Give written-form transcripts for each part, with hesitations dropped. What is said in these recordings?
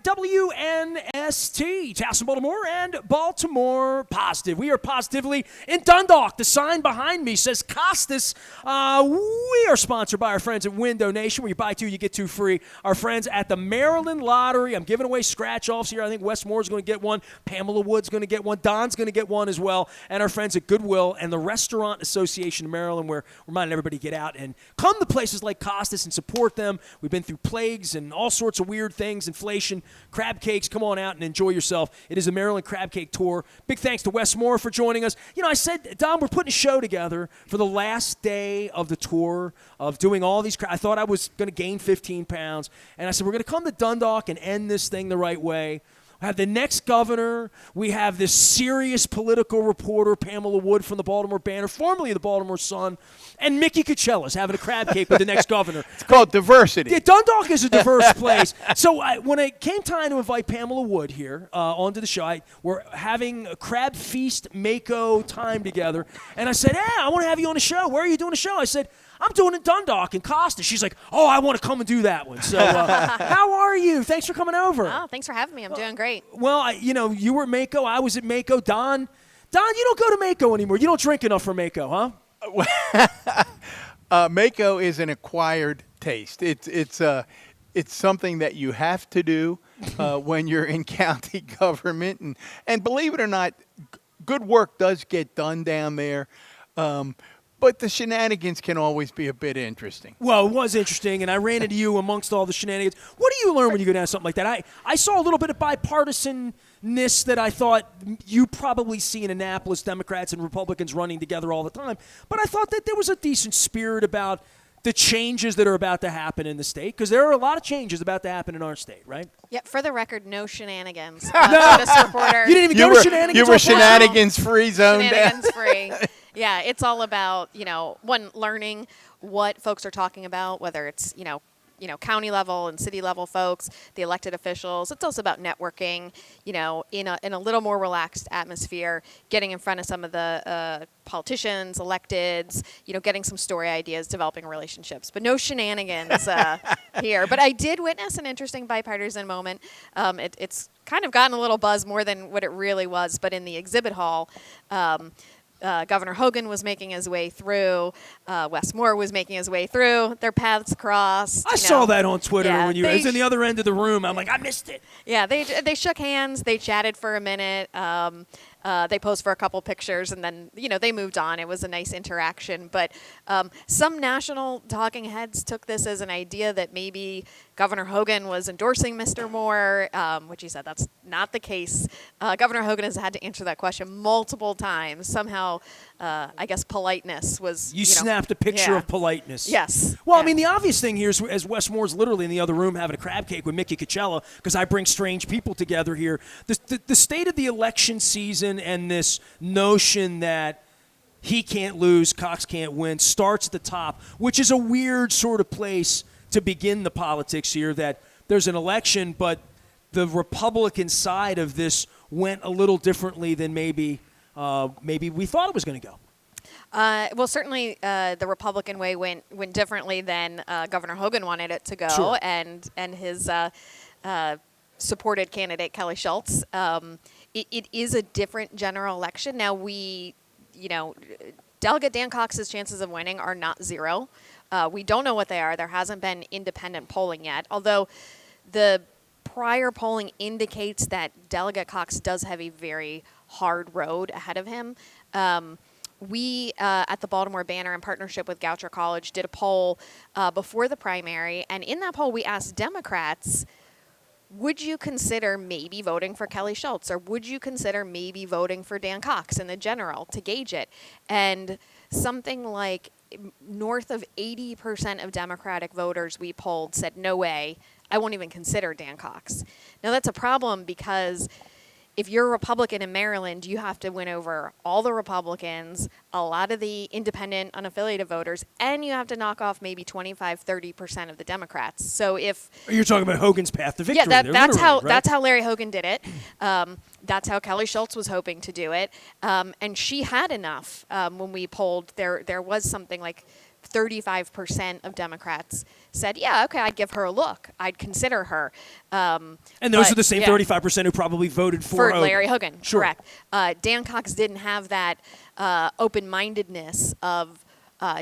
WNST, Towson, Baltimore, and Baltimore Positive. We are positively in Dundalk. The sign behind me says Costas. We are sponsored by our friends at Window Nation, where you buy two, you get two free. Our friends at the Maryland Lottery. I'm giving away scratch-offs here. I think Westmore's going to get one. Pamela Wood's going to get one. Don's going to get one as well. And our friends at Goodwill and the Restaurant Association of Maryland, where we're reminding everybody to get out and come to places like Costas and support them. We've been through plagues and all sorts of weird things, inflation, crab cakes. Come on out and enjoy yourself. It is a Maryland Crab Cake Tour. Big thanks to Westmore for joining us. You know, I said, Don, we're putting a show together for the last day of the tour of doing all these I thought I was going to gain 15 pounds. And I said, we're going to come to Dundalk and end this thing the right way. We have the next governor. We have this serious political reporter, Pamela Wood from the Baltimore Banner, formerly the Baltimore Sun, and Mickey Coachella's having a crab cake with the next governor. It's called diversity. Yeah, Dundalk is a diverse place. So when it came time to invite Pamela Wood here onto the show, we're having a crab feast Mako time together, and I said, hey, I want to have you on the show. Where are you doing the show? I said, I'm doing it in Dundalk and Costa. She's like, oh, I want to come and do that one. So how are you? Thanks for coming over. Oh, thanks for having me. I'm doing great. Well, you were at Mako. I was at Mako. Don, you don't go to Mako anymore. You don't drink enough for Mako, huh? Mako is an acquired taste. It's something that you have to do when you're in county government. And believe it or not, good work does get done down there. But the shenanigans can always be a bit interesting. Well, it was interesting, and I ran into you amongst all the shenanigans. What do you learn when you go down to something like that? I saw a little bit of bipartisanness that I thought you probably see in Annapolis, Democrats and Republicans running together all the time. But I thought that there was a decent spirit about the changes that are about to happen in the state, because there are a lot of changes about to happen in our state, right? Yeah, for the record, no shenanigans. This reporter. You didn't even go to shenanigans? You were shenanigans-free zone. Shenanigans-free. Yeah, it's all about, learning what folks are talking about, whether it's, county level and city level folks, the elected officials. It's also about networking, in a little more relaxed atmosphere, getting in front of some of the politicians, electeds, getting some story ideas, developing relationships. But no shenanigans here. But I did witness an interesting bipartisan moment. It's kind of gotten a little buzz more than what it really was, but in the exhibit hall, Governor Hogan was making his way through. Westmore was making his way through. Their paths crossed. I saw that on Twitter when I was in the other end of the room. I'm like, I missed it. Yeah, they shook hands. They chatted for a minute. They posed for a couple pictures, and then, they moved on. It was a nice interaction. But some national talking heads took this as an idea that maybe Governor Hogan was endorsing Mr. Moore, which he said that's not the case. Governor Hogan has had to answer that question multiple times. Somehow, I guess politeness was, You snapped a picture of politeness. Yes. Well, I mean, the obvious thing here is, as Wes Moore's literally in the other room having a crab cake with Mickey Coachella, because I bring strange people together here, the state of the election season and this notion that he can't lose, Cox can't win, starts at the top, which is a weird sort of place to begin the politics here, that there's an election, but the Republican side of this went a little differently than maybe we thought it was going to go. Well, certainly the Republican way went differently than Governor Hogan wanted it to go, sure. and his supported candidate Kelly Schultz. It is a different general election. Now Delegate Dan Cox's chances of winning are not zero. We don't know what they are. There hasn't been independent polling yet, although the prior polling indicates that Delegate Cox does have a very hard road ahead of him. We at the Baltimore Banner, in partnership with Goucher College, did a poll before the primary, and in that poll we asked Democrats, would you consider maybe voting for Kelly Schultz, or would you consider maybe voting for Dan Cox in the general to gauge it? And something like north of 80% of Democratic voters we polled said, no way, I won't even consider Dan Cox. Now that's a problem, because if you're a Republican in Maryland, you have to win over all the Republicans, a lot of the independent, unaffiliated voters, and you have to knock off maybe 25-30% of the Democrats. So if you're talking about Hogan's path to victory, that's how right? That's how Larry Hogan did it. That's how Kelly Schultz was hoping to do it, and she had enough. When we polled, there was something like 35% of Democrats said, yeah, okay, I'd give her a look. I'd consider her. And those but, are the same yeah, 35% who probably voted for Hogan. Larry Hogan. Sure. Correct. Dan Cox didn't have that open-mindedness of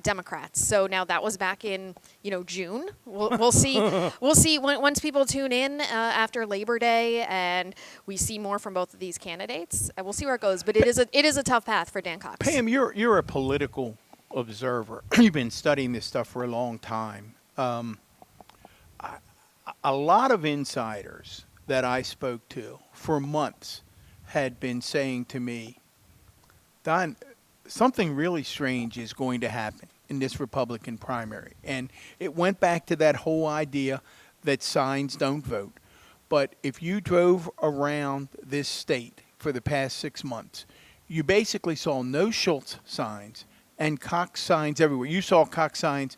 Democrats. So now that was back in June. We'll see. We'll see once people tune in after Labor Day and we see more from both of these candidates. We'll see where it goes. But it is a tough path for Dan Cox. Pam, you're a political observer. You've been studying this stuff for a long time. A lot of insiders that I spoke to for months had been saying to me, Don, something really strange is going to happen in this Republican primary. And it went back to that whole idea that signs don't vote. But if you drove around this state for the past 6 months, you basically saw no Schultz signs and Cox signs everywhere. You saw Cox signs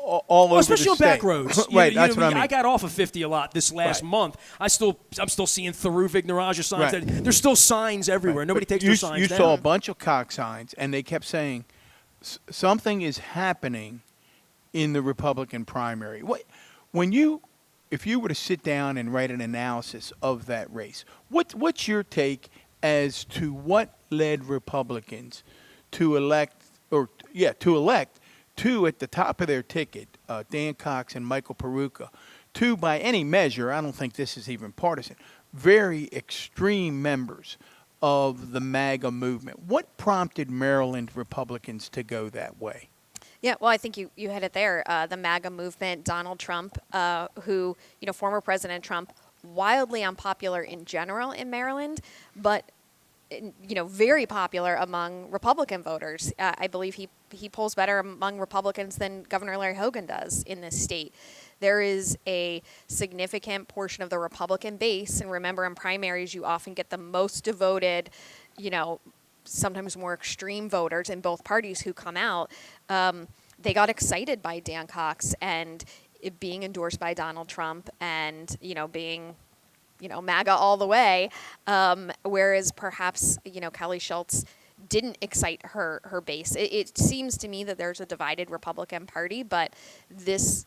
all over the state. Especially on back roads. Right, that's what I mean. I got off of 50 a lot this last month. I'm still seeing Tharu Vignarajah signs. Right. There's still signs everywhere. Nobody takes their signs down. You saw a bunch of Cox signs, and they kept saying something is happening in the Republican primary. If you were to sit down and write an analysis of that race, what's your take as to what led Republicans to elect two at the top of their ticket, Dan Cox and Michael Peruka, two by any measure, I don't think this is even partisan, very extreme members of the MAGA movement. What prompted Maryland Republicans to go that way? Yeah, well, I think you hit it there. The MAGA movement, Donald Trump, who, former President Trump, wildly unpopular in general in Maryland, but very popular among Republican voters. I believe he polls better among Republicans than Governor Larry Hogan does in this state. There is a significant portion of the Republican base, and remember in primaries you often get the most devoted, sometimes more extreme voters in both parties who come out. They got excited by Dan Cox and it being endorsed by Donald Trump and, being MAGA all the way, whereas perhaps, Kelly Schultz didn't excite her base. It seems to me that there's a divided Republican Party, but this,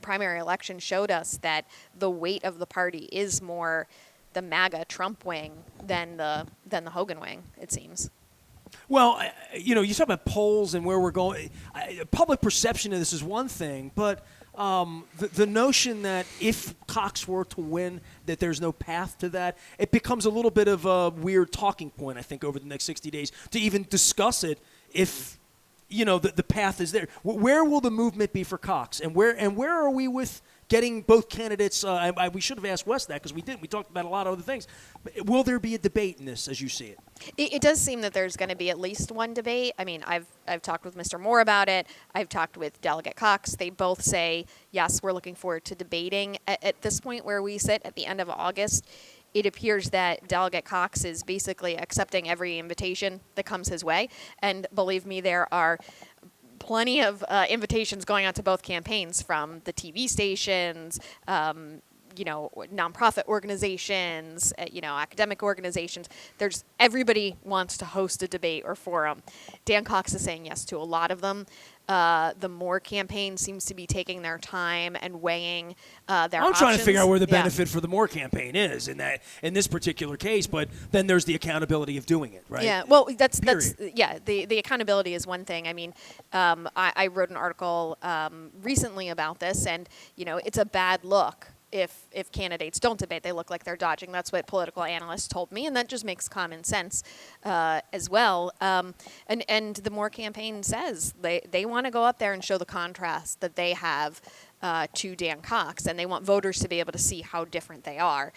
primary election showed us that the weight of the party is more the MAGA Trump wing than the Hogan wing, it seems. Well, you talk about polls and where we're going. Public perception of this is one thing, but the notion that if Cox were to win, that there's no path to that, it becomes a little bit of a weird talking point, I think, over the next 60 days to even discuss it if, the path is there. Where will the movement be for Cox? And where are we with getting both candidates? We should have asked Wes that because we didn't. We talked about a lot of other things. But will there be a debate in this as you see it? It does seem that there's going to be at least one debate. I mean, I've talked with Mr. Moore about it. I've talked with Delegate Cox. They both say, yes, we're looking forward to debating. At this point where we sit at the end of August, it appears that Delegate Cox is basically accepting every invitation that comes his way. And believe me, there are plenty of invitations going out to both campaigns from the TV stations, nonprofit organizations, academic organizations. Everybody wants to host a debate or forum. Dan Cox is saying yes to a lot of them. The Moore campaign seems to be taking their time and weighing their options. I'm trying to figure out where the benefit for the Moore campaign is in this particular case, but then there's the accountability of doing it, right? Yeah, well, that's the accountability is one thing. I mean, I wrote an article recently about this, and it's a bad look if candidates don't debate. They look like they're dodging. That's what political analysts told me, and that just makes common sense as well. And the Moore campaign says they want to go up there and show the contrast that they have to Dan Cox, and they want voters to be able to see how different they are.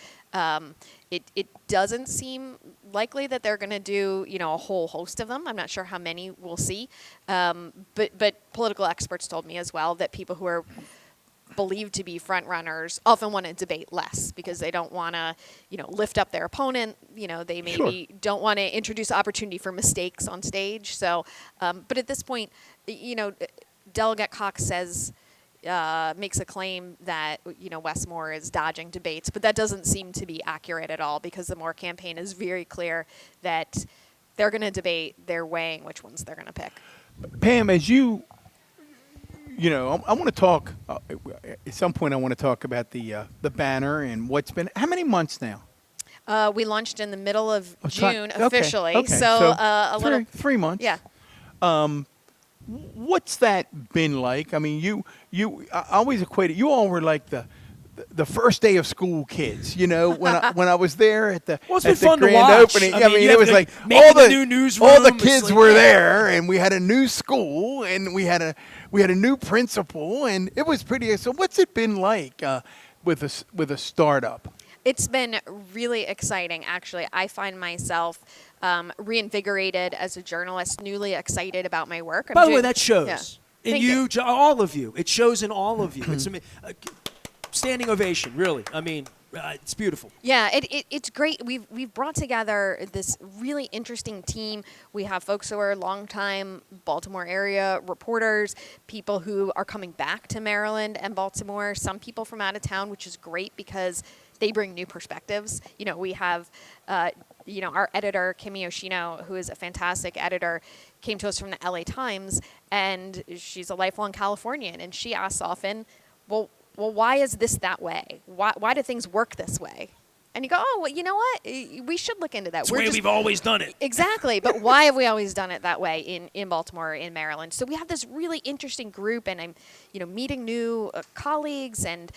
It doesn't seem likely that they're going to do a whole host of them. I'm not sure how many we'll see, but political experts told me as well that people who are believed to be front runners often want to debate less because they don't want to, lift up their opponent. They maybe don't want to introduce opportunity for mistakes on stage. So, but at this point, Delegate Cox says, makes a claim that, Wes Moore is dodging debates, but that doesn't seem to be accurate at all because the Moore campaign is very clear that they're going to debate, they're weighing which ones they're going to pick. Pam, as you I want to talk at some point. I want to talk about the banner and what's been. How many months now? We launched in the middle of June Okay, officially, okay. so a little 3 months. Yeah. What's that been like? I mean, I always equated. You all were like the first day of school kids, when I was there at the Well, it's been at the fun to grand watch. opening. I mean, it was like maybe all the the new newsroom, all the it's kids like- were there, and we had a new school, and we had a new principal, and it was pretty. So, what's it been like with a startup? It's been really exciting, actually. I find myself reinvigorated as a journalist, newly excited about my work. By the way, that shows. Yeah. In Thank you, all of you. It shows in all of you. It's standing ovation, really. I mean, it's beautiful. Yeah, it's great. We've brought together this really interesting team. We have folks who are longtime Baltimore area reporters, people who are coming back to Maryland and Baltimore, some people from out of town, which is great because they bring new perspectives. We have, our editor, Kimi Yoshino, who is a fantastic editor, came to us from the LA Times, and she's a lifelong Californian, and she asks often, well, why is this that way? Why do things work this way? And you go, oh, well, you know what? We should look into that. It's the way we've always done it. Exactly. But why have we always done it that way in Baltimore, in Maryland? So we have this really interesting group, and I'm, meeting new colleagues, and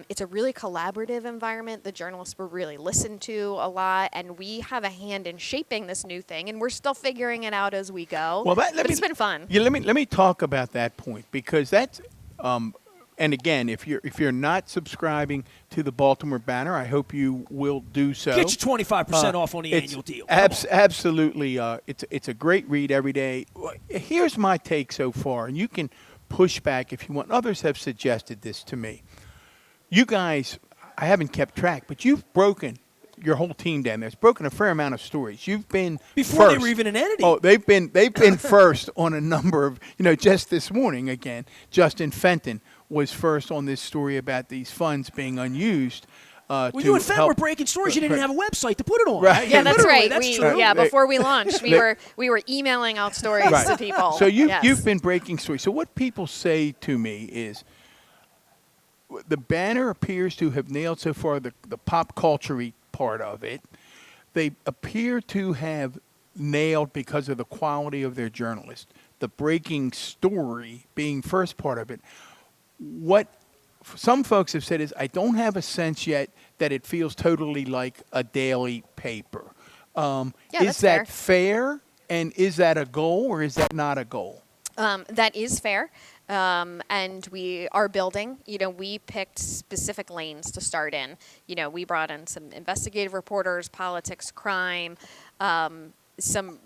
it's a really collaborative environment. The journalists were really listened to a lot, and we have a hand in shaping this new thing, and we're still figuring it out as we go. Well, but it's been fun. Yeah, let me talk about that point, because that's. And again, if you're not subscribing to the Baltimore Banner, I hope you will do so. Get your 25% off on the annual deal. Absolutely, it's a great read every day. Here's my take so far, and you can push back if you want. Others have suggested this to me. You guys, I haven't kept track, but you've broken your whole team down there. It's broken a fair amount of stories. You've been before first. they were even an entity. Oh, they've been first on a number of. Just this morning again, Justin Fenton was first on this story about these funds being unused. Well, you and Fenton were breaking stories. You didn't have a website to put it on. Right. Yeah, that's Literally, right. That's true. Yeah, before we launched, we were emailing out stories to people. So Yes. you've been breaking stories. So what people say to me is, the banner appears to have nailed so far the pop culture part of it. They appear to have nailed, because of the quality of their journalists, the breaking story being first part of it. What some folks have said is, I don't have a sense yet that it feels totally like a daily paper. Is that fair? And is that a goal, or is that not a goal? That is fair. And we are building. We picked specific lanes to start in. We brought in some investigative reporters, politics, crime, some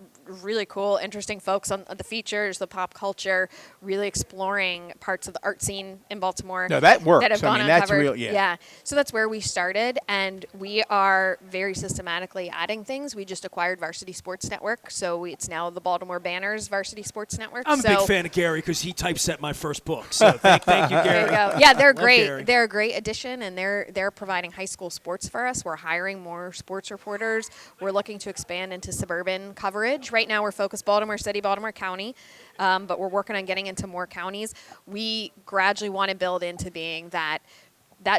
really cool, interesting folks on the features, the pop culture, really exploring parts of the art scene in Baltimore. No, that works. That have gone that's uncovered. real. Yeah. So that's where we started, and we are very systematically adding things. We just acquired Varsity Sports Network, so it's now the Baltimore Banners Varsity Sports Network. I'm a big fan of Gary because he typeset my first book. So thank you, Gary. There you go. Yeah, they're Love great. Gary. They're a great addition, and they're providing high school sports for us. We're hiring more sports reporters. We're looking to expand into suburban coverage. Right now, we're focused Baltimore City, Baltimore County, but we're working on getting into more counties. We gradually want to build into being that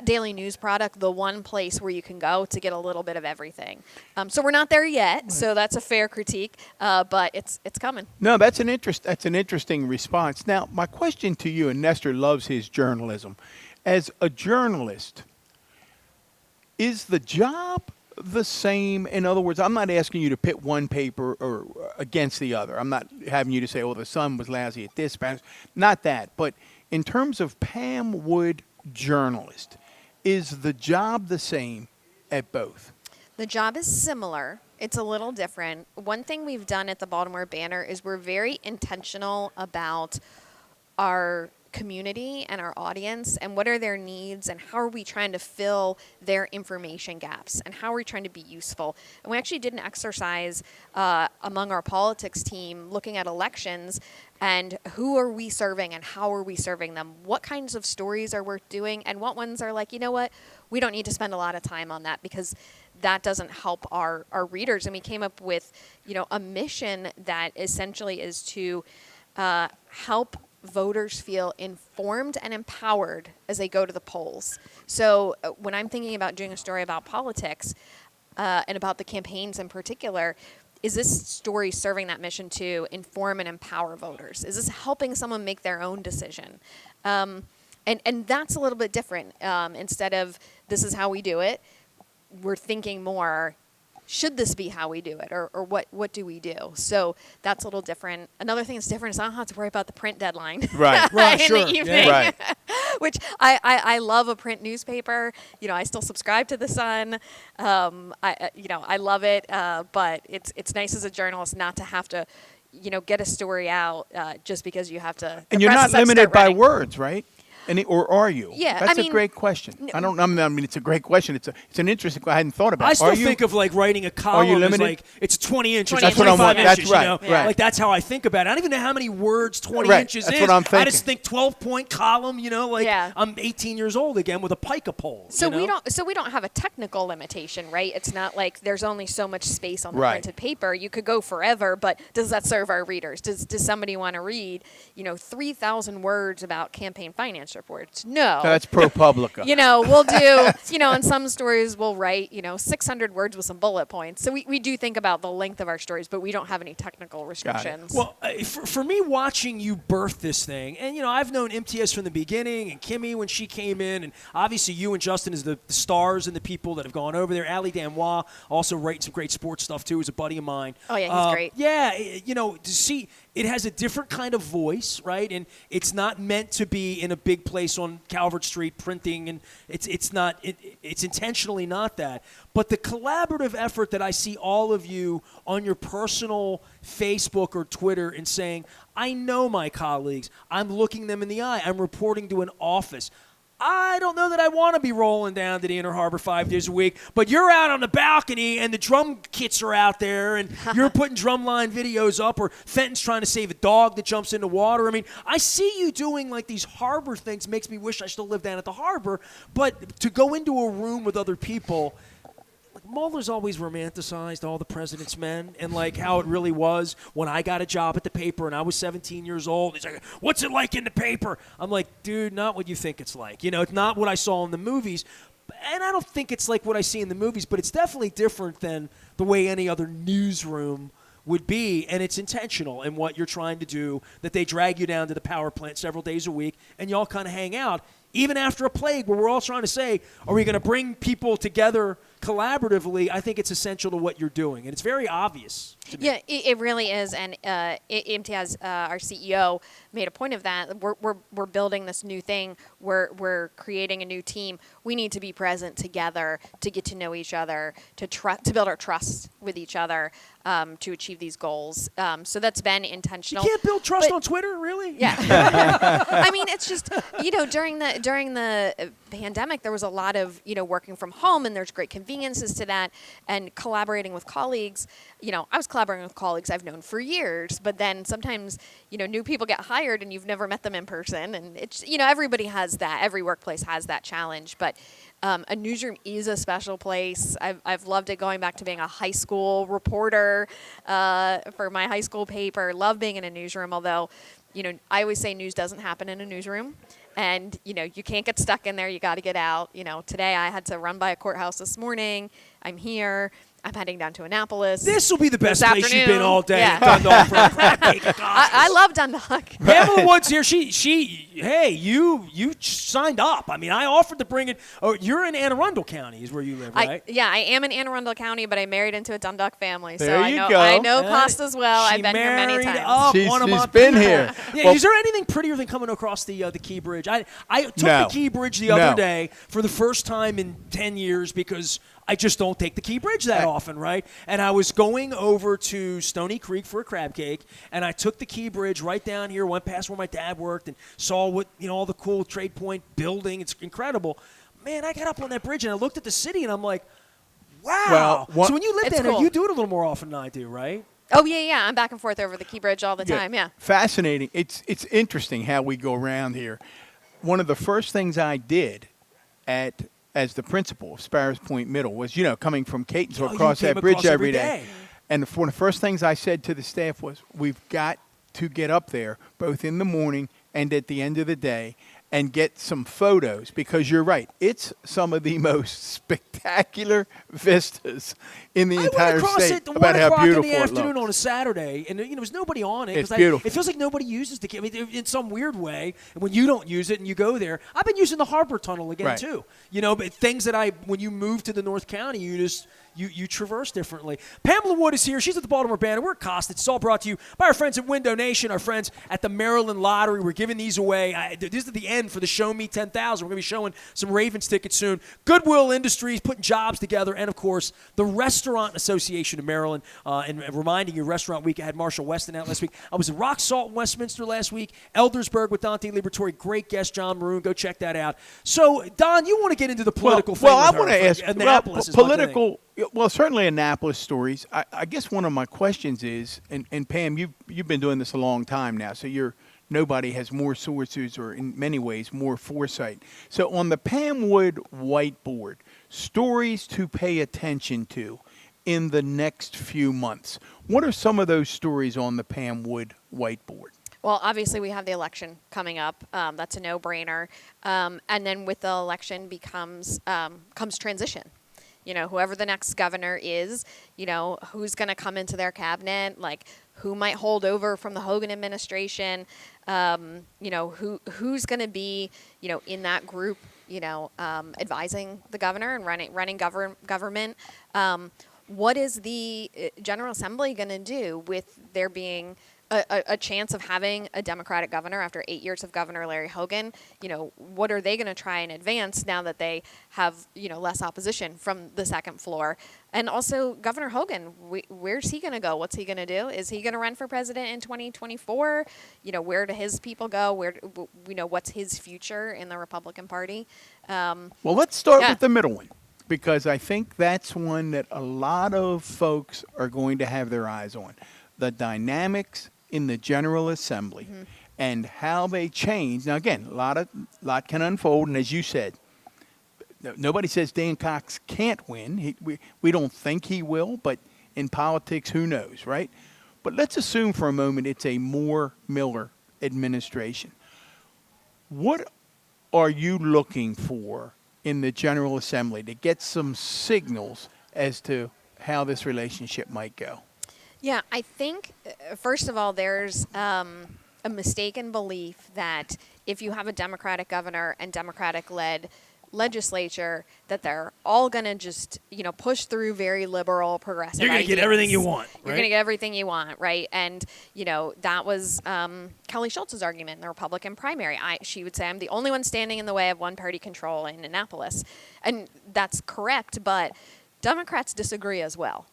daily news product, the one place where you can go to get a little bit of everything. So we're not there yet, so that's a fair critique, but it's coming. No, that's an interesting response. Now, my question to you, and Nestor loves his journalism. As a journalist, is the job the same? In other words, I'm not asking you to pit one paper or against the other. I'm not having you to say, oh, the Sun was lousy at this. Not that. But in terms of Pam Wood journalist, is the job the same at both? The job is similar. It's a little different. One thing we've done at the Baltimore Banner is we're very intentional about our community and our audience and what are their needs and how are we trying to fill their information gaps and how are we trying to be useful. And we actually did an exercise among our politics team looking at elections and who are we serving and how are we serving them? What kinds of stories are worth doing and what ones are like, you know what, we don't need to spend a lot of time on that because that doesn't help our readers. And we came up with, a mission that essentially is to help voters feel informed and empowered as they go to the polls. So when I'm thinking about doing a story about politics and about the campaigns in particular, is this story serving that mission to inform and empower voters? Is this helping someone make their own decision? And that's a little bit different. Instead of this is how we do it, we're thinking more, should this be how we do it, or what do we do? So that's a little different. Another thing that's different is I don't have to worry about the print deadline. Right. Right, in sure. the evening. Yeah. Right. Which I love a print newspaper. I still subscribe to the Sun. I love it. But it's nice as a journalist not to have to, get a story out just because you have to. And you're not limited by words, right? Or are you? Yeah, That's a great question. I mean, it's a great question. It's an interesting. I hadn't thought about. I still think of writing a column as like it's 20 inches, 25 inches. That's right. Right. Like that's how I think about it. I don't even know how many words 20 inches that's is. What I'm thinking. I just think 12-point column. Yeah. I'm 18 years old again with a pica pole. So we don't have a technical limitation, right? It's not like there's only so much space on the printed paper. You could go forever, but does that serve our readers? Does somebody want to read 3,000 words about campaign finance reports? No. That's ProPublica. We'll do, in some stories we'll write, 600 words with some bullet points. So we do think about the length of our stories, but we don't have any technical restrictions. Well, for me, watching you birth this thing, and, I've known MTS from the beginning, and Kimmy when she came in, and obviously you and Justin as the stars and the people that have gone over there. Ali Danois also writing some great sports stuff, too, is a buddy of mine. Oh, yeah, he's great. Yeah, to see it has a different kind of voice, right? And it's not meant to be in a big place on Calvert Street printing, and it's intentionally not that. But the collaborative effort that I see all of you on your personal Facebook or Twitter and saying, I know my colleagues, I'm looking them in the eye, I'm reporting to an office. I don't know that I want to be rolling down to the Inner Harbor 5 days a week, but you're out on the balcony and the drum kits are out there and you're putting drumline videos up, or Fenton's trying to save a dog that jumps in the water. I mean, I see you doing like these harbor things. Makes me wish I still lived down at the harbor, but to go into a room with other people, Mueller's always romanticized all the president's men and like how it really was when I got a job at the paper and I was 17 years old. He's like, what's it like in the paper? I'm like, dude, not what you think it's like. It's not what I saw in the movies. And I don't think it's like what I see in the movies, but it's definitely different than the way any other newsroom would be, and it's intentional in what you're trying to do, that they drag you down to the power plant several days a week and y'all kind of hang out, even after a plague where we're all trying to say, are we going to bring people together collaboratively? I think it's essential to what you're doing, and it's very obvious to me. Yeah, it really is, and Imtiaz, our CEO, made a point of that. We're building this new thing. We're creating a new team. We need to be present together to get to know each other, to build our trust with each other, to achieve these goals. So that's been intentional. You can't build trust on Twitter, really? Yeah. I mean, it's just, during the pandemic, there was a lot of, working from home, and there's great conveniences to that, and collaborating with colleagues. I was collaborating with colleagues I've known for years, but then sometimes, new people get hired and you've never met them in person, and it's, everybody has that. Every workplace has that challenge, but a newsroom is a special place. I've loved it going back to being a high school reporter for my high school paper. Love being in a newsroom, although, I always say news doesn't happen in a newsroom. And, you can't get stuck in there. You got to get out. Today I had to run by a courthouse this morning. I'm here. I'm heading down to Annapolis. This will be the best place afternoon. you've been all day. Yeah. Dundalk for a crab cake of I love Dundalk. Pamela Woods here. Hey, you signed up. I mean, I offered to bring it. Oh, you're in Anne Arundel County, is where you live, right? I am in Anne Arundel County, but I married into a Dundalk family, so There I you know go. I know Costa's well. I've been here many married times. up She's one of my been people. here. Yeah, Well- is there anything prettier than coming across the Key Bridge? I took No. the Key Bridge the other No. day for the first time in 10 years because I just don't take the Key Bridge that often, right? And I was going over to Stony Creek for a crab cake, and I took the Key Bridge right down here, went past where my dad worked, and saw what all the cool Trade Point building. It's incredible. Man, I got up on that bridge and I looked at the city and I'm like, wow. Well, so when you live It's there, cool. you do it a little more often than I do, right? Oh yeah. I'm back and forth over the Key Bridge all the time. Yeah. Fascinating. It's interesting how we go around here. One of the first things I did as the principal of Sparrows Point Middle was, coming from Catonsville you across came that bridge across every every day. day. And one of the first things I said to the staff was, we've got to get up there both in the morning and at the end of the day and get some photos, because you're right, it's some of the most spectacular vistas in the entire I went across state it at about 1 how o'clock in beautiful the it afternoon looks. on a Saturday, and there was nobody on it. It's beautiful. It feels like nobody uses the. I mean, in some weird way, and when you don't use it and you go there, I've been using the Harbor Tunnel again Right. too. You know, but things that when you move to the North County, you traverse differently. Pamela Wood is here. She's at the Baltimore Banner. We're at Costa. It's all brought to you by our friends at Window Nation, our friends at the Maryland Lottery. We're giving these away. This is the end for the Show Me 10,000. We're going to be showing some Ravens tickets soon. Goodwill Industries, putting jobs together. And, of course, the Restaurant Association of Maryland. And reminding you, Restaurant Week, I had Marshall Weston out last week. I was at Rock Salt in Westminster last week. Eldersburg with Dante Liberatore. Great guest, John Maroon. Go check that out. So, Don, you want to get into the political thing Well, with I her. want to ask, Annapolis is political, well, certainly Annapolis stories. I guess one of my questions is, and Pam, you've been doing this a long time now, so nobody has more sources or in many ways more foresight. So on the Pam Wood whiteboard, stories to pay attention to in the next few months. What are some of those stories on the Pam Wood whiteboard? Well, obviously, we have the election coming up. That's a no-brainer. And then with the election comes transition. You know, whoever the next governor is, you know, who's going to come into their cabinet, like who might hold over from the Hogan administration, you know, who's going to be, you know, in that group, you know, advising the governor and running government. What is the General Assembly going to do with there being a chance of having a Democratic governor after 8 years of Governor Larry Hogan? You know, what are they going to try and advance now that they have, you know, less opposition from the second floor? And also Governor Hogan, where's he going to go? What's he going to do? Is he going to run for president in 2024? You know, where do his people go? You know, what's his future in the Republican Party? Well, let's start with the middle one, because I think that's one that a lot of folks are going to have their eyes on. The dynamics in the General Assembly and how they change. Now, again, a lot can unfold, and as you said, nobody says Dan Cox can't win. We don't think he will, but in politics, who knows, right? But let's assume for a moment it's a Moore-Miller administration. What are you looking for in the General Assembly to get some signals as to how this relationship might go? Yeah, I think, first of all, there's a mistaken belief that if you have a Democratic governor and Democratic-led legislature, that they're all going to just, you know, push through very liberal, progressive You're going to get ideas. everything you want, right? You're going to get everything you want, right? And, you know, that was Kelly Schultz's argument in the Republican primary. She would say, I'm the only one standing in the way of one-party control in Annapolis. And that's correct, but Democrats disagree as well.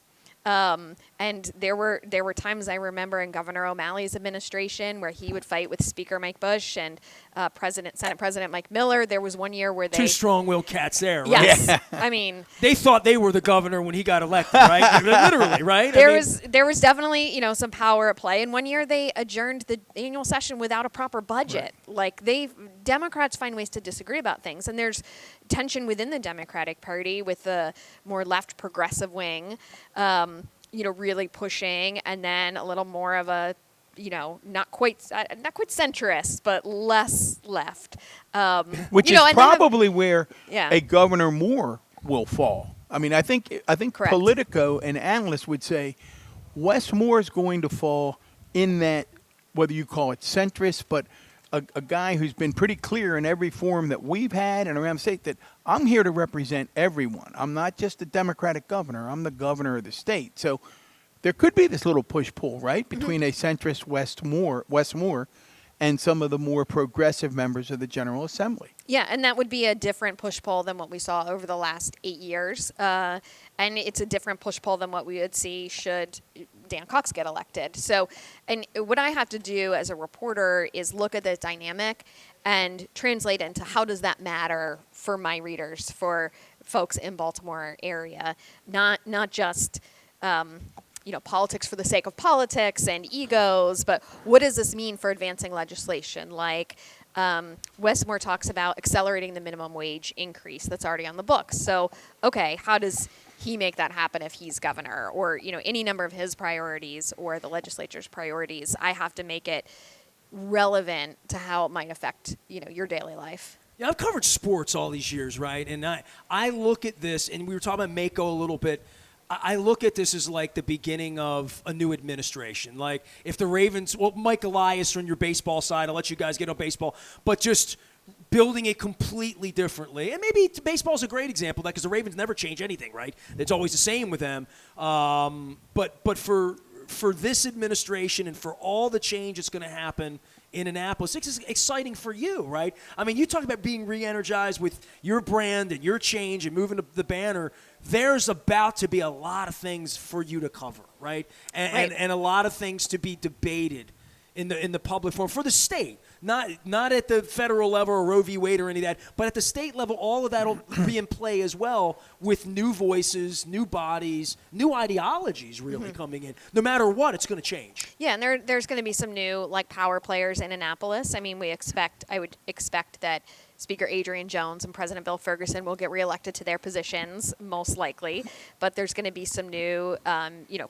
And there were times I remember in Governor O'Malley's administration where he would fight with Speaker Mike Bush and Senate President Mike Miller. There was one year where they... Two strong-willed cats there, right? Yes. Yeah. I mean... They thought they were the governor when he got elected, right? Literally, right? There was definitely, you know, some power at play. And one year they adjourned the annual session without a proper budget. Right. Like, Democrats find ways to disagree about things. And there's tension within the Democratic Party with the more left progressive wing, you know, really pushing, and then a little more of a, you know, not quite centrist, but less left. Which you know, is probably where Yeah. a Governor Moore will fall. I mean, I think Correct. Politico and analysts would say Wes Moore is going to fall in that, whether you call it centrist, but a guy who's been pretty clear in every forum that we've had and around the state that I'm here to represent everyone. I'm not just a Democratic governor. I'm the governor of the state. So there could be this little push-pull, right, between a centrist Wes Moore and some of the more progressive members of the General Assembly. Yeah, and that would be a different push-pull than what we saw over the last 8 years. And it's a different push-pull than what we would see should Dan Cox get elected. So, and what I have to do as a reporter is look at the dynamic and translate into how does that matter for my readers, for folks in Baltimore area, not just you know, politics for the sake of politics and egos, but what does this mean for advancing legislation? Like Wes Moore talks about accelerating the minimum wage increase that's already on the books. So, okay, how does he make that happen if he's governor? Or, you know, any number of his priorities or the legislature's priorities, I have to make it relevant to how it might affect, your daily life. Yeah, I've covered sports all these years, right? And I look at this, and we were talking about Mako a little bit. I look at this as like the beginning of a new administration. Like if the Ravens, well, Mike Elias on your baseball side, I'll let you guys get on baseball, but just building it completely differently. And maybe baseball's a great example of that because the Ravens never change anything, right? It's always the same with them. But for this administration and for all the change that's going to happen in Annapolis, it's exciting for you, right? I mean, you talk about being re-energized with your brand and your change and moving the banner. There's about to be a lot of things for you to cover, right? And a lot of things to be debated in the public forum for the state. Not at the federal level or Roe v. Wade or any of that, but at the state level, all of that will be in play as well with new voices, new bodies, new ideologies really coming in. No matter what, it's going to change. Yeah, and there's going to be some new power players in Annapolis. I mean, I would expect that Speaker Adrian Jones and President Bill Ferguson will get reelected to their positions, most likely. But there's going to be some new,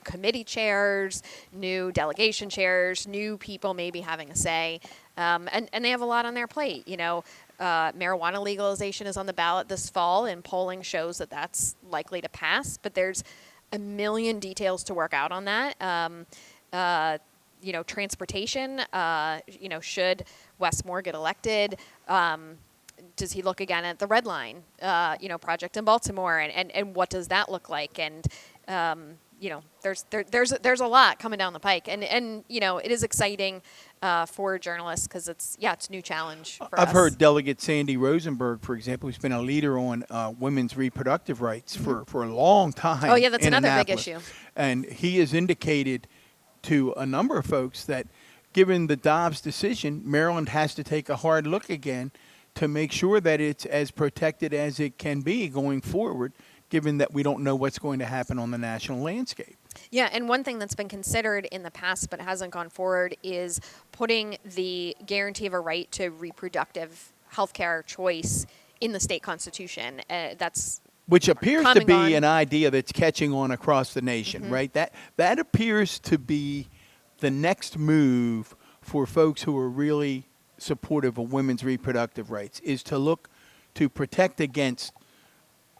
committee chairs, new delegation chairs, new people maybe having a say. And they have a lot on their plate. Marijuana legalization is on the ballot this fall, and polling shows that that's likely to pass. But there's a million details to work out on that. Transportation, should Wes Moore get elected? Does he look again at the Red Line, project in Baltimore, and what does that look like? And there's a lot coming down the pike, and it is exciting for journalists because it's new challenge for us. I've heard Delegate Sandy Rosenberg, for example, who's been a leader on women's reproductive rights for a long time. Oh yeah, that's in another Annapolis. big issue. And he has indicated to a number of folks that given the Dobbs decision, Maryland has to take a hard look again to make sure that it's as protected as it can be going forward, given that we don't know what's going to happen on the national landscape. Yeah, and one thing that's been considered in the past but hasn't gone forward is putting the guarantee of a right to reproductive health care choice in the state constitution. Which appears to be on. an idea that's catching on across the nation, right? That appears to be the next move for folks who are really supportive of women's reproductive rights, is to look to protect against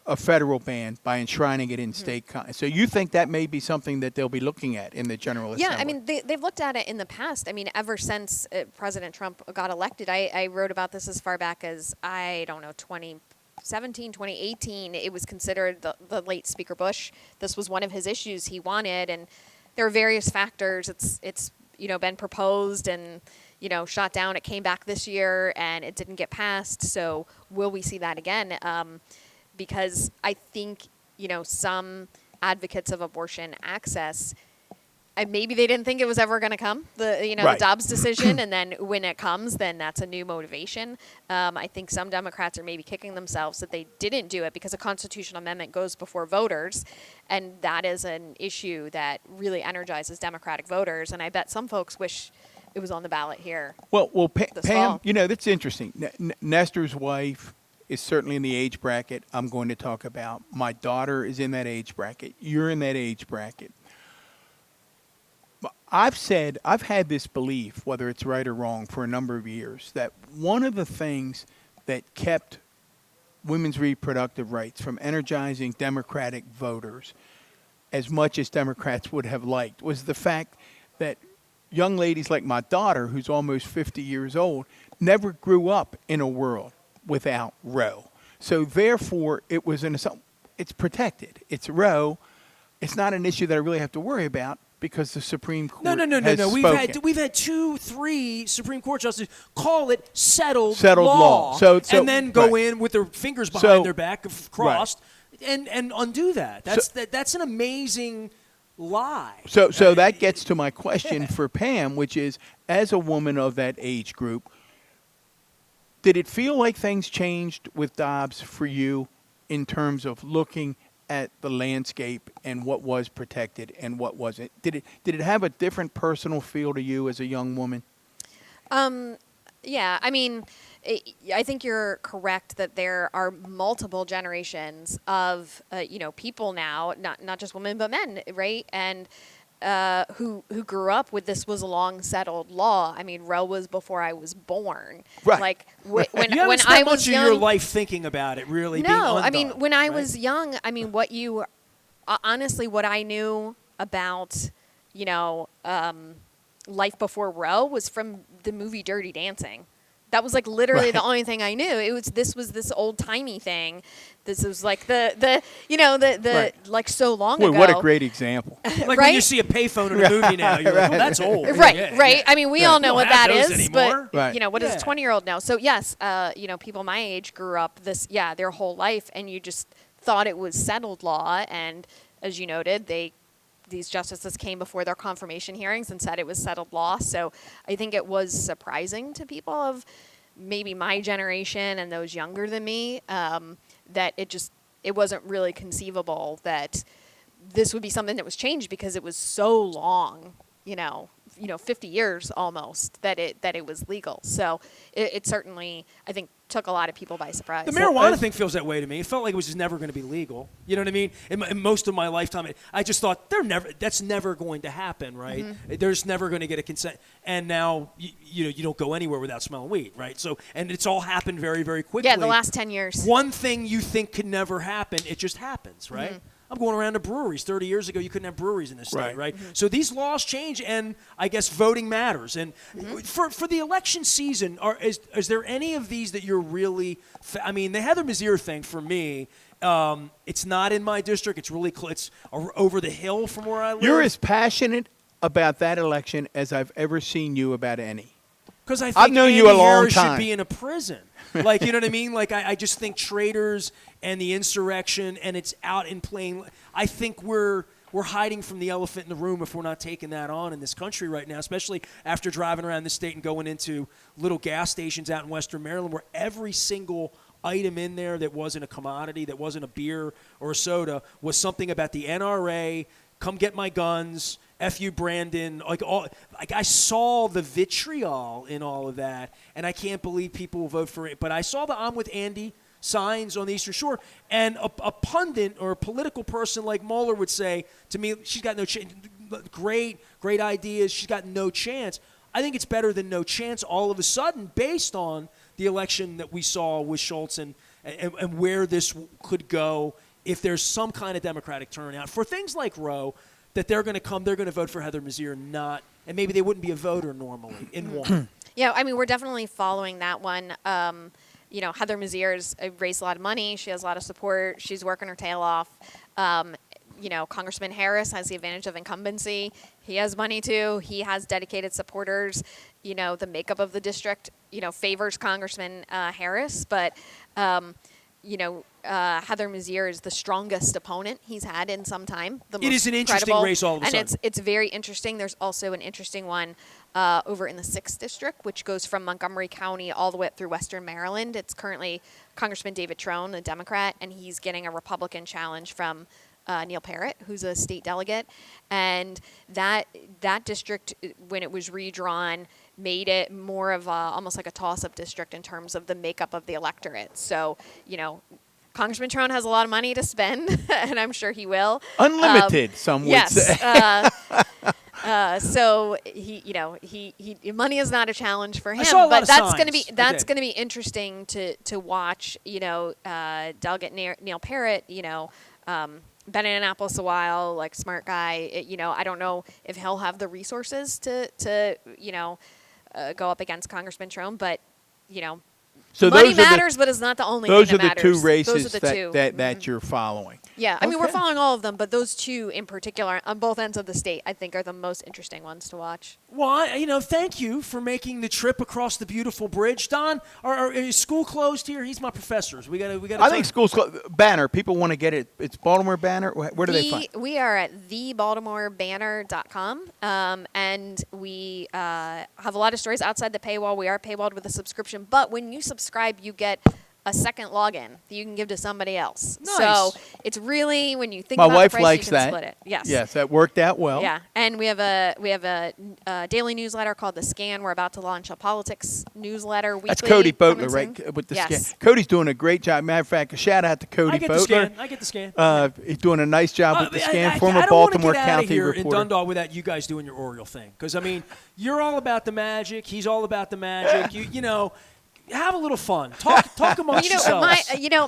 a federal ban by enshrining it in state. So you think that may be something that they'll be looking at in the General Assembly? Yeah, I mean, they've looked at it in the past. I mean, ever since President Trump got elected, I wrote about this as far back as, 2017, 2018. It was considered the late Speaker Bush. This was one of his issues he wanted, and there are various factors. It's been proposed and shot down. It came back this year and it didn't get passed. So will we see that again? Because I think some advocates of abortion access, maybe they didn't think it was ever going to come, the Dobbs decision, and then when it comes, then that's a new motivation. I think some Democrats are maybe kicking themselves that they didn't do it because a constitutional amendment goes before voters, and that is an issue that really energizes Democratic voters, and I bet some folks wish it was on the ballot here. Well, this Pam, fall. that's interesting. Nestor's wife is certainly in the age bracket I'm going to talk about. My daughter is in that age bracket. You're in that age bracket. I've had this belief, whether it's right or wrong, for a number of years, that one of the things that kept women's reproductive rights from energizing Democratic voters as much as Democrats would have liked was the fact that young ladies like my daughter, who's almost 50 years old, never grew up in a world without Roe. So therefore, it's protected. It's Roe. It's not an issue that I really have to worry about because the Supreme Court has spoken. We've had 2-3 Supreme Court justices call it settled law. So and then go in with their fingers behind their back crossed and undo that. That's an amazing lie. So that gets to my question for Pam, which is, as a woman of that age group, did it feel like things changed with Dobbs for you in terms of looking at the landscape and what was protected and what wasn't? Did it have a different personal feel to you as a young woman? Yeah, I mean, I think you're correct that there are multiple generations of people now, not just women but men, right? And who grew up with this was a long settled law. I mean, Roe was before I was born. Right. Like You when haven't I spent was much of young, your life thinking about it, really. being no, I undone, mean, when I right? was young, I mean, honestly, what I knew about, life before Roe was from the movie Dirty Dancing. That was like literally Right. the only thing I knew. This was this old timey thing. This was like the Right. like so long Boy, ago. what a great example. Like when right? you see a payphone in a movie now, you're like, oh, that's old. Right, Yeah, right. yeah. I mean, we all know Don't what have that those is, anymore. but Right. what does Yeah. a 20-year-old know? So yes, people my age grew up their whole life, and you just thought it was settled law. And as you noted, these justices came before their confirmation hearings and said it was settled law. So I think it was surprising to people of maybe my generation and those younger than me that it wasn't really conceivable that this would be something that was changed because it was so long, 50 years almost that it was legal. So it certainly, I think, took a lot of people by surprise. The marijuana thing feels that way to me. It felt like it was just never going to be legal. You know what I mean? In most of my lifetime, I just thought that's never going to happen, right? Mm-hmm. There's never going to get a consent. And now you don't go anywhere without smelling weed, right? So, and it's all happened very, very quickly. Yeah, the last 10 years. One thing you think could never happen, it just happens, right? Mm-hmm. I'm going around to breweries. 30 years ago, you couldn't have breweries in this state, Right. right? So these laws change, and I guess voting matters. And for the election season, is there any of these that you're really I mean, the Heather Mazier thing for me, it's not in my district. It's really it's over the hill from where I live. You're as passionate about that election as I've ever seen you about any. Because I think I've known Andy you a long Harris should time. be in a prison. Like, you know what I mean? Like, I just think traitors and the insurrection, and it's out in plain. I think we're hiding from the elephant in the room if we're not taking that on in this country right now, especially after driving around the state and going into little gas stations out in Western Maryland where every single item in there that wasn't a commodity, that wasn't a beer or a soda, was something about the NRA, come get my guns, F you, Brandon. Like I saw the vitriol in all of that, and I can't believe people will vote for it. But I saw the I'm with Andy signs on the Eastern Shore, and a pundit or a political person like Mueller would say to me, she's got no chance. Great ideas. She's got no chance. I think it's better than no chance all of a sudden based on the election that we saw with Schultz and where this could go if there's some kind of Democratic turnout. For things like Roe, that they're going to vote for Heather Mazier, and maybe they wouldn't be a voter normally in one. Yeah, I mean, we're definitely following that one. Heather Mazier's raised a lot of money. She has a lot of support. She's working her tail off. Congressman Harris has the advantage of incumbency. He has money too. He has dedicated supporters. The makeup of the district, favors Congressman Harris, but Heather Mazier is the strongest opponent he's had in some time. It is an interesting race all of a sudden. And it's very interesting. There's also an interesting one over in the 6th District, which goes from Montgomery County all the way up through Western Maryland. It's currently Congressman David Trone, a Democrat, and he's getting a Republican challenge from Neil Parrott, who's a state delegate. And that district, when it was redrawn, made it more of almost like a toss-up district in terms of the makeup of the electorate. So, Congressman Trone has a lot of money to spend, and I'm sure he will. Unlimited, some would say. So he money is not a challenge for him, saw a lot but of that's signs. going to be interesting to watch. Delegate Neil Parrott, been in Annapolis a while, like smart guy. I don't know if he'll have the resources to go up against Congressman Trone, but So money those are matters, but it's not the only those thing are that the matters. two races Those are the two. that you're following. Yeah, I mean, we're Okay. following all of them, but those two in particular, on both ends of the state, I think are the most interesting ones to watch. Well, thank you for making the trip across the beautiful bridge. Don, is school closed here? He's my professor. So we got to. I think school's banner. People want to get it. It's Baltimore Banner. Where do they find? We are at thebaltimorebanner.com, and we have a lot of stories outside the paywall. We are paywalled with a subscription, but when you subscribe, you get a second login that you can give to somebody else. Nice. So it's really, when you think My about wife the price, likes you can that. split it. Yes. Yes, that worked out well. Yeah, and we have a daily newsletter called The Scan. We're about to launch a politics newsletter weekly. That's Cody coming Boatler, soon. right? With the Yes. scan. Cody's doing a great job. Matter of fact, a shout out to Cody I get Boatler. the scan. He's doing a nice job with the scan. Former I don't Baltimore want to get out County of here reporter. in Dundalk without you guys doing your Oriole thing, because I mean, you're all about the magic. He's all about the magic. You know, have a little fun. Talk amongst yourselves.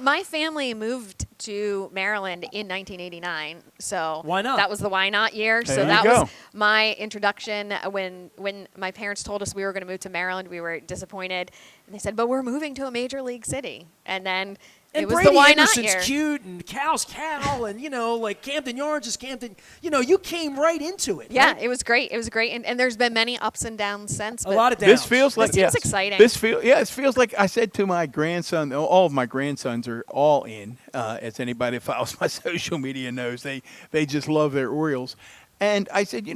My family moved to Maryland in 1989, so Why not? That was the why not year. There So you that go. was my introduction. When my parents told us we were going to move to Maryland, we were disappointed, and they said, "But we're moving to a major league city," and then. And It was Brady the why Anderson's not year. cute, and Cal's Cal, and like Camden Yards is Camden. You came right into it. Yeah, right? it was great. It was great, and there's been many ups and downs since. A But lot of downs. This feels like seems exciting. It feels like I said to my grandson. All of my grandsons are all in. As anybody that follows my social media knows, they just love their Orioles. And I said,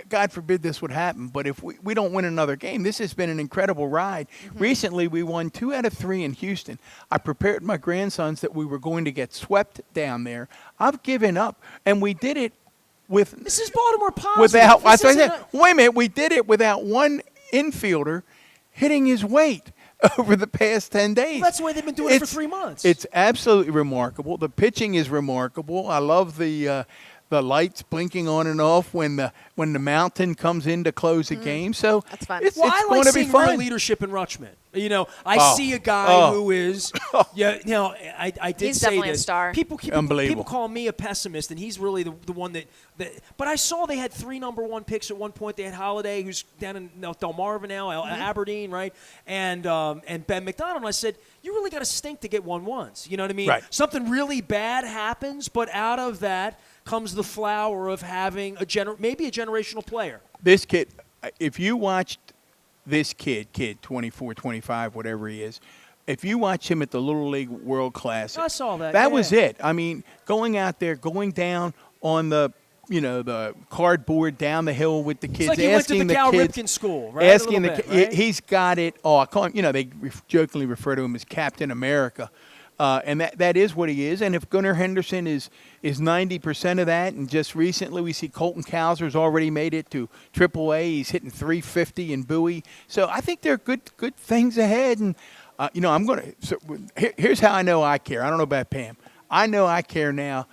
God forbid this would happen, but if we don't win another game, this has been an incredible ride. Mm-hmm. Recently, we won 2 out of 3 in Houston. I prepared my grandsons that we were going to get swept down there. I've given up, and we did it with This is Baltimore positive. without. This I said, isn't a- wait a minute, we did it without one infielder hitting his weight over the past 10 days. Well, that's the way they've been doing it for 3 months. It's absolutely remarkable. The pitching is remarkable. I love the lights blinking on and off when the mountain comes in to close a game. So That's fun. It's, Well, it's I going like to be seeing real fun. leadership in Rutschman. I Oh. see a guy Oh. who is, I did He's say definitely a this. star. People Unbelievable. call me a pessimist, and he's really the one that. But I saw they had 3 number 1 picks at one point. They had Holiday, who's down in Delmarva now, Mm-hmm. Aberdeen, right, and Ben McDonald. And I said, you really got to stink to get 1-1s. You know what I mean? Right. Something really bad happens, but out of that comes the flower of having maybe a generational player. This kid, if you watched this kid 24, 25, whatever he is, if you watch him at the Little League World Classic, I saw that. That yeah. was it. I mean, going out there, going down on the the cardboard down the hill with the kids, It's like he went to asking the Cal kids, Ripken school, right? asking A the little bit, right? he's got it. Oh, I call him. They jokingly refer to him as Captain America, and that is what he is. And if Gunnar Henderson is 90% of that, and just recently we see Colton Cowser's already made it to AAA. He's hitting 350 in Bowie. So I think there are good things ahead. And I'm gonna. So here's how I know I care. I don't know about Pam. I know I care now.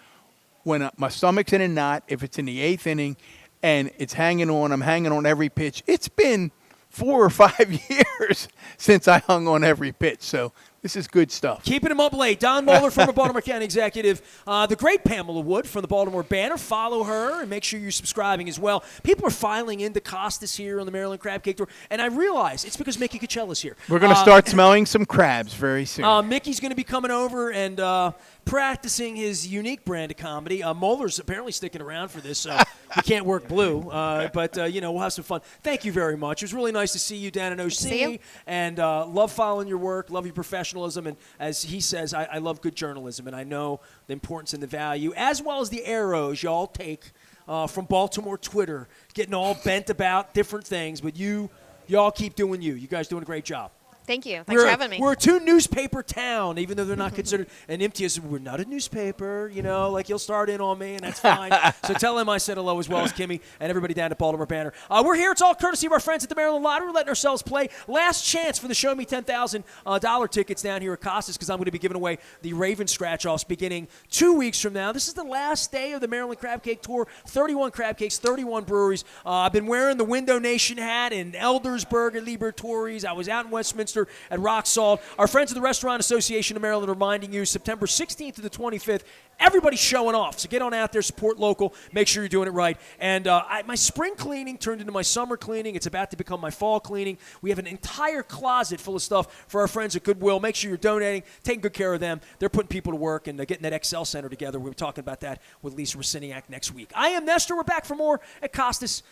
When my stomach's in a knot, if it's in the 8th inning and it's hanging on, I'm hanging on every pitch. It's been 4 or 5 years since I hung on every pitch. So this is good stuff. Keeping him up late. Don Moeller, former Baltimore County executive. The great Pamela Wood from the Baltimore Banner. Follow her and make sure you're subscribing as well. People are filing into Costas here on the Maryland Crab Cake Tour, and I realize it's because Mickey Coachella's here. We're going to start smelling some crabs very soon. Mickey's going to be coming over and practicing his unique brand of comedy. Moeller's apparently sticking around for this, so we can't work blue. But we'll have some fun. Thank you very much. It was really nice to see you down in OC. see you. And love following your work, love your professionalism. And as he says, I love good journalism, and I know the importance and the value, as well as the arrows y'all take from Baltimore Twitter, getting all bent about different things. But y'all keep doing you. You guys doing a great job. Thank you. Thanks for having me. We're a 2-newspaper town, even though they're not considered an MTS. We're not a newspaper, like you'll start in on me, and that's fine. So tell him I said hello as well as Kimmy and everybody down at Baltimore Banner. We're here. It's all courtesy of our friends at the Maryland Lottery. We're letting ourselves play. Last chance for the Show Me $10,000 tickets down here at Costas, because I'm going to be giving away the Raven scratch-offs beginning 2 weeks from now. This is the last day of the Maryland Crab Cake Tour. 31 crab cakes, 31 breweries. I've been wearing the Window Nation hat in Eldersburg at Liberatories. I was out in Westminster at Rock Salt. Our friends at the Restaurant Association of Maryland are reminding you, September 16th to the 25th, everybody's showing off. So get on out there, support local, make sure you're doing it right. And my spring cleaning turned into my summer cleaning. It's about to become my fall cleaning. We have an entire closet full of stuff for our friends at Goodwill. Make sure you're donating, taking good care of them. They're putting people to work and getting that Excel Center together. We'll be talking about that with Lisa Rosiniak next week. I am Nestor. We're back for more at Costas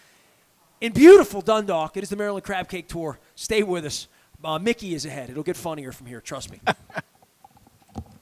in beautiful Dundalk. It is the Maryland Crab Cake Tour. Stay with us. Mickey is ahead. It'll get funnier from here. Trust me.